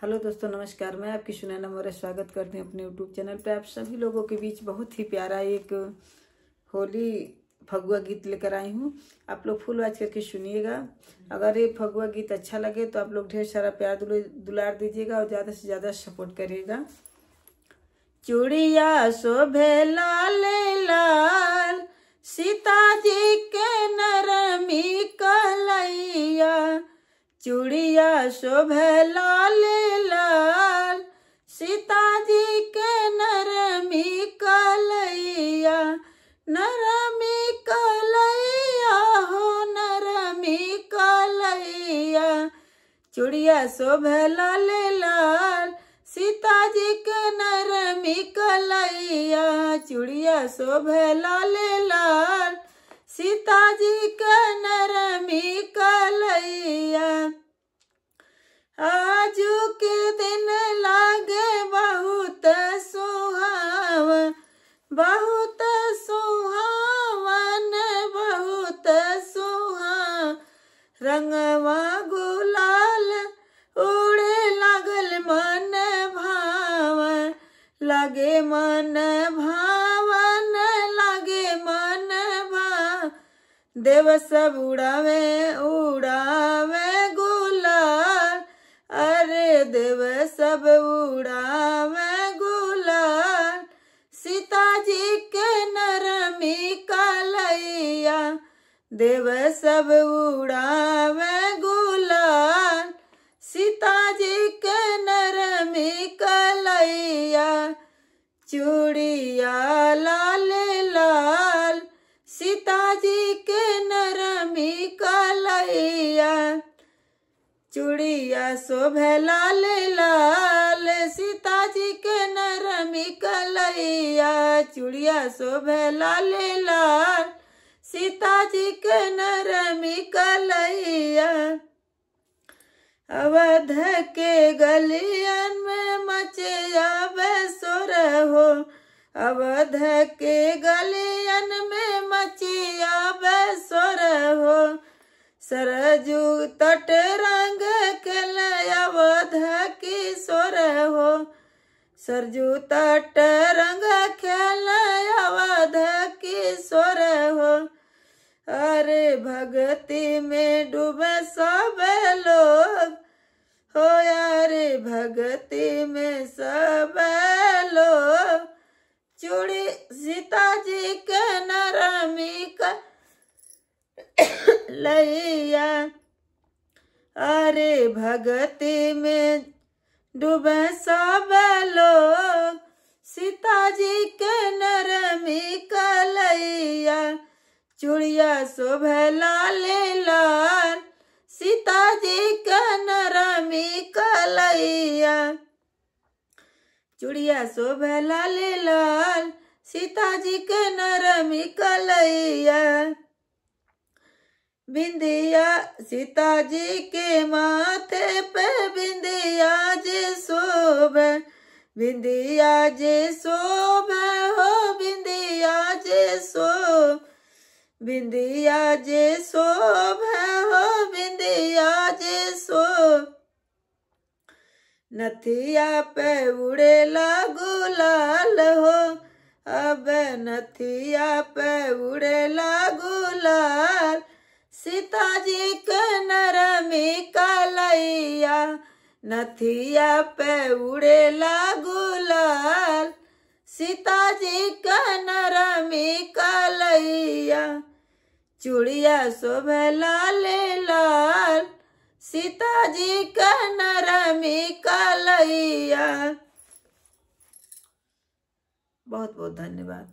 Hello दोस्तों, नमस्कार। मैं आपकी सुनैना मौर्य स्वागत करती हूँ अपने यूट्यूब चैनल पे। आप सभी लोगों के बीच बहुत ही प्यारा एक होली फगुआ गीत लेकर आई हूँ। आप लोग फुल वॉच करके सुनिएगा। अगर ये फगुआ गीत अच्छा लगे तो आप लोग ढेर सारा प्यार दुलार दीजिएगा और ज़्यादा से ज़्यादा सपोर्ट करिएगा। चूड़िया शोभे लाल लाल, सीता जी के नरमी कलैया। चूड़िया शोभे लाल लाल, सीता जी के नरमी कलैया। नरमी कलैया हो नरमी कलैया। चूड़िया शोभे लाल लाल, सीता जी के नरमी कलैया। चूड़िया शोभे लाल लाल, सीता जी के नरमी कलैया। आजू के दिन लागे बहुत सुहावन, बहुत सुहावन, बहुत सुहावन। रंगवा गुलाल उड़े लागल मन भावन, लागे मन भावन, लागे मन भावन। देव सब उड़ावे उड़ावे गुलाल, अरे देव सब उड़ावे गुलाल। सीता जी के नरमी कलैया, देव सब उड़ावे गुलाल। सीता जी के नरमी कलैया। चूड़िया लाल लाल, सीता जी के नरमी कलैया। चूड़िया शोभे लाल लाल, सीता जी के नरमी कलैया। चूड़िया शोभे लाल लाल, सीता जी के नरमी कलैया। अवध के गलियन में मचे आवे शोर हो, अवध के गलियन में मचे आवे शोर हो। सरजू तट रंग खेल अवध की शोर हो, सरजू तट रंग खेल अवध की शोर हो। अरे भक्ति में डूबे सब लोग हो, अरे भक्ति में सब लोग। चूड़ी सीता जी के नरमी कलैया, अरे भक्ति में डूबे सब लोग। सीता जी के नरमी कलैया। चूड़िया शोभे लाल लाल, सीता जी के नरमी कलैया। चूड़िया शोभे लाल लाल, सीता जी के नरमी कलैया। बिंदिया सीता जी के माथे पे बिंदिया जे शोभे, बिंदिया जे शोभे हो बिंदिया जे शोभे। बिंदिया जे शोभे हो बिंदिया जे शोभे। नथिया पे उड़ेला गुलाल हो, अब नथिया पे उड़ेला गुलाल। सीता जी के नरमी कलैया, नथिया पे उड़ेला गुलाल। सीता जी के नरमी कलैया। चूड़िया शोभे लाल लाल, सीता जी के नरमी कलैया। बहुत बहुत धन्यवाद।